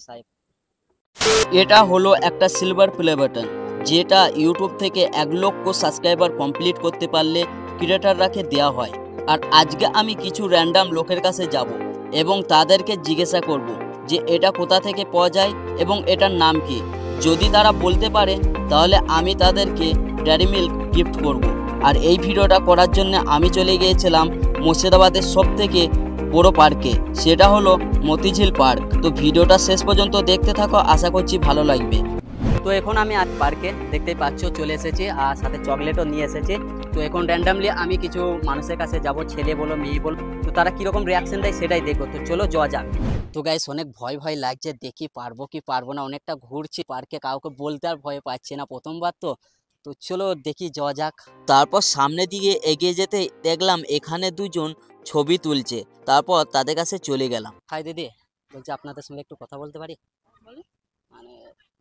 সাহেব। এটা হলো একটা সিলভার প্লে বাটন, যেটা ইউটিউব থেকে 1 লক্ষ সাবস্ক্রাইবার কমপ্লিট করতে পারলে ক্রিয়েটাররাকে দেওয়া হয়। আর আজকে আমি কিছু র্যান্ডাম লোকের কাছে যাব এবং তাদেরকে জিজ্ঞাসা করব যে এটা কোথা থেকে পাওয়া যায় এবং এটার নাম কি। যদি তারা বলতে পারে তাহলে আমি তাদেরকে ডেয়ারি মিল্ক গিফট করব। আর এই ভিডিওটা করার জন্য আমি চলে গিয়েছিলাম মুর্শিদাবাদের সবথেকে বড় পার্কে, সেটা হলো মতিঝিল পার্ক। তো ভিডিওটা শেষ পর্যন্ত দেখতে থাকো, আশা করছি ভালো লাগবে। তো এখন আমি আজ পার্কে দেখতেই পাচ্ছ চলে এসেছি, আর সাথে চকলেটও নিয়ে এসেছি। তো এখন র্যান্ডামলি আমি কিছু মানুষের কাছে যাব, ছেলে বলো মেয়ে বলো, তো তারা কীরকম রিয়াকশন দেয় সেটাই দেখবো। তো চলো যাওয়া যাক। তো গাইস অনেক ভয় ভয় লাগছে, দেখি পারবো কি পারবো না। অনেকটা ঘুরছি পার্কে, কাউকে বলতে আর ভয় পাচ্ছি না, প্রথমবার তো। তো চলো দেখি যাওয়া যাক। তারপর সামনের দিকে এগিয়ে যেতে দেখলাম এখানে দুজন ছবি তুলছে। তারপর তাদের কাছে চলে গেলাম। হাই দিদি, বলছি আপনাদের সঙ্গে একটু কথা বলতে পারি? মানে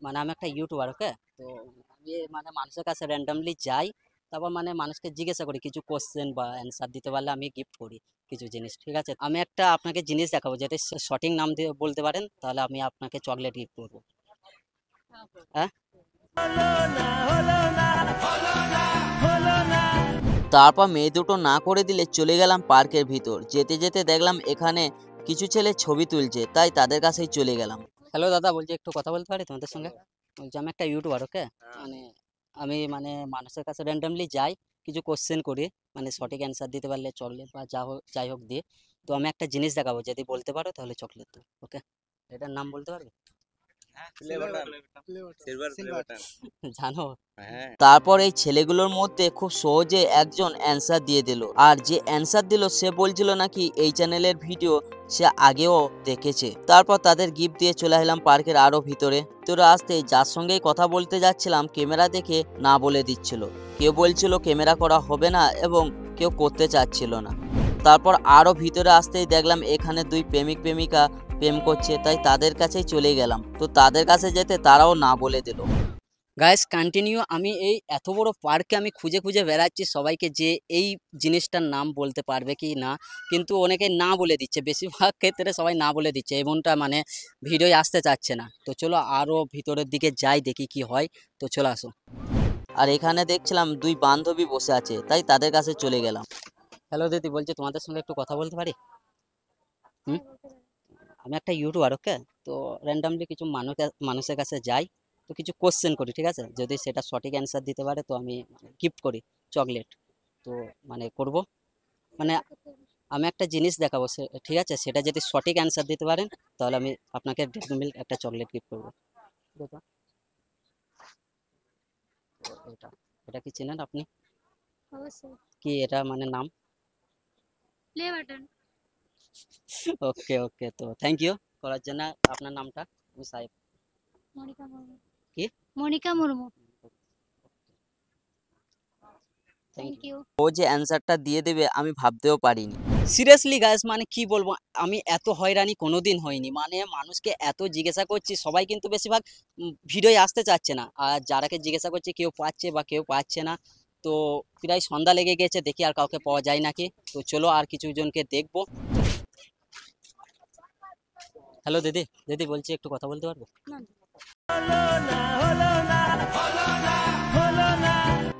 মানে আমি একটা ইউটিউবার, ওকে? তো আমি মানে মানুষের কাছে র্যান্ডামলি যাই, তারপর মানে মানুষকে জিজ্ঞাসা করি, কিছু কোশ্চেন বা অ্যান্সার দিতে পারলে আমি গিফট করি কিছু জিনিস, ঠিক আছে? আমি একটা আপনাকে জিনিস দেখাবো, যেটা সঠিক নাম দিয়ে বলতে পারেন তাহলে আমি আপনাকে চকলেট গিফট করবো। হ্যাঁ, তারপর মেয়ে দুটো না করে দিলে চলে গেলাম পার্কের ভিতর। যেতে যেতে দেখলাম এখানে কিছু ছেলে ছবি তুলছে, তাই তাদের কাছেই চলে গেলাম। হ্যালো দাদা, বলছি একটু কথা বলতে পারি তোমাদের সঙ্গে? বলছি আমি একটা ইউটিউবার, ওকে? মানে আমি মানে মানুষের কাছে র্যান্ডামলি যাই, কিছু কোশ্চেন করি, মানে সঠিক অ্যান্সার দিতে পারলে চকলেট বা যাই হোক দিয়ে। তো আমি একটা জিনিস দেখাবো, যদি বলতে পারো তাহলে চকলেট তো, ওকে? এটার নাম বলতে পারবে? জানো? তারপর এই ছেলেগুলোর মধ্যে খুব সহজে একজন অ্যান্সার দিয়ে দিল, আর যে অ্যান্সার দিল সে বলছিল নাকি এই চ্যানেলের ভিডিও সে আগেও দেখেছে। তারপর তাদের গিফট দিয়ে চলে এলাম পার্কের আরো ভিতরে। তোরা আসতে যার সঙ্গেই কথা বলতে যাচ্ছিলাম ক্যামেরা দেখে না বলে দিচ্ছিল। কেউ বলছিল ক্যামেরা করা হবে না এবং কেউ করতে চাচ্ছিল না। তারপর আরো ভিতরে আসতেই দেখলাম এখানে দুই প্রেমিক প্রেমিকা প্রেম করছে, তাই তাদের কাছেই চলে গেলাম। তো তাদের কাছে যেতে তারাও না বলে দিল। গাইস কন্টিনিউ, আমি এই এত বড় পার্কে আমি খুঁজে খুঁজে বেড়াচ্ছি সবাইকে, যে এই জিনিসটার নাম বলতে পারবে কি না, কিন্তু অনেকে না বলে দিচ্ছে, বেশিরভাগ ক্ষেত্রে সবাই না বলে দিচ্ছে, এমনটা মানে ভিডিও আসতে চাচ্ছে না। তো চলো আরও ভিতরের দিকে যাই, দেখি কি হয়। তো চলো আসো। আর এখানে দেখছিলাম দুই বান্ধবী বসে আছে, তাই তাদের কাছে চলে গেলাম। হ্যালো দিদি, বলছি তোমাদের সঙ্গে একটু কথা বলতে পারি? হুম, আমি একটা ইউটিউবার, ওকে? তো র্যান্ডামলি কিছু মানুষের কাছে যাই, তো কিছু কোশ্চেন করি, ঠিক আছে? যদি সেটা সঠিক অ্যান্সার দিতে পারে তো আমি গিফট করি চকলেট। তো মানে করব, মানে আমি একটা জিনিস দেখাবো, ঠিক আছে? সেটা যদি সঠিক অ্যান্সার দিতে পারেন তাহলে আমি আপনাকে ডেয়ারি মিল্ক একটা চকলেট গিফট করবো। দেখো, তো এটা এটা কি চেনেন আপনি? অবশ্যই। কি এটা মানে নাম? Play button. ওকে ওকে, তো থ্যাংক ইউ করার জন্য। আপনার নামটা? আমি সাহেব। মনিকা মুর্মু। কি? Monika Murmu. Thank thank you. You. ও যে অ্যান্সারটা দিয়ে দেবে আমি ভাবতেও পারিনি। সিরিয়াসলি গাইস, মানে কি বলবো, আমি এত হয়রানি কোনোদিন হয়নি। মানে মানুষকে এত জিজ্ঞাসা করছি, সবাই কিন্তু বেশিরভাগ ভিডিওয় আসতে চাচ্ছে না, আর যারাকে জিজ্ঞাসা করছি কেউ পাচ্ছে বা কেউ পাচ্ছে না। তো প্রায় সন্ধ্যা লেগে গেছে, দেখি আর কাউকে পাওয়া যায় নাকি। তো চলো আর কিছু জনকে দেখবো। হ্যালো দিদি, দিদি বলছি একটু কথা বলতে পারবো?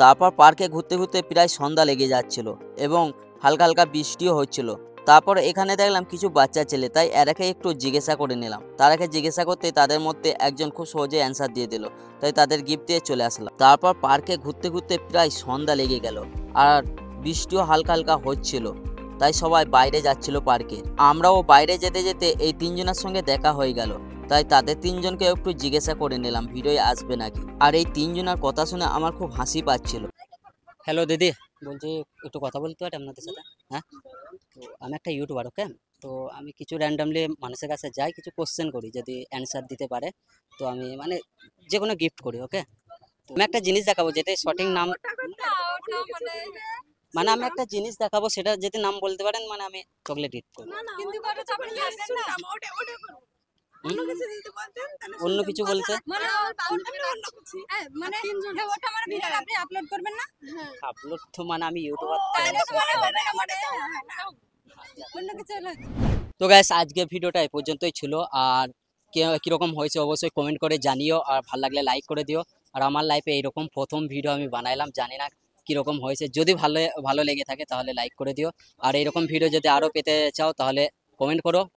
তারপর পার্কে ঘুরতে ঘুরতে প্রায় সন্ধ্যা লেগে যাচ্ছিল এবং হালকা হালকা বৃষ্টিও হচ্ছিল। তারপর এখানে দেখলাম কিছু বাচ্চা ছেলে, তাই এরাকে একটু জিজ্ঞাসা করে নিলাম। তারাকে জিজ্ঞাসা করতে তাদের মধ্যে একজন খুব সহজে অ্যান্সার দিয়ে দিল, তাই তাদের গিফট দিয়ে চলে আসলাম। তারপর পার্কে ঘুরতে ঘুরতে প্রায় সন্ধ্যা লেগে গেল, আর বৃষ্টিও হালকা হালকা হচ্ছিল, তাই সবাই বাইরে যাচ্ছিল পার্কে। আমরাও বাইরে যেতে যেতে এই তিনজনের সঙ্গে দেখা হয়ে গেল, তাই তাদের তিনজনকে একটু জিজ্ঞাসা করে নিলাম ভিডিওয়ে আসবে নাকি। আর এই তিনজনের কথা শুনে আমার খুব হাসি পাচ্ছিল। হ্যালো দিদি, বলছি একটু কথা বলতে পারি আপনাদের সাথে? হ্যাঁ, তো আমি একটা ইউটিউবার, ওকে? তো আমি কিছু র্যান্ডামলি মানুষের কাছে যাই, কিছু কোশ্চেন করি, যদি অ্যান্সার দিতে পারে তো আমি মানে যে কোনো গিফট করি, ওকে? তো আমি একটা জিনিস দেখাবো, যেটা সঠিক নাম, মানে আমি একটা জিনিস দেখাবো, সেটা যদি নাম বলতে পারেন মানে আমি চকলেট গিফট করবো। অন্য কিছু বলতে আপলোড তো মানে আমি ইউটিউবার। তো গাইস আজকে ভিডিওটা এই পর্যন্তই ছিল, আর কীরকম হয়েছে অবশ্যই কমেন্ট করে জানিও, আর ভালো লাগলে লাইক করে দিও। আর আমার লাইফে এইরকম প্রথম ভিডিও আমি বানাইলাম, জানি না কীরকম হয়েছে, যদি ভালো ভালো লেগে থাকে তাহলে লাইক করে দিও। আর এইরকম ভিডিও যদি আরও পেতে চাও তাহলে কমেন্ট করো।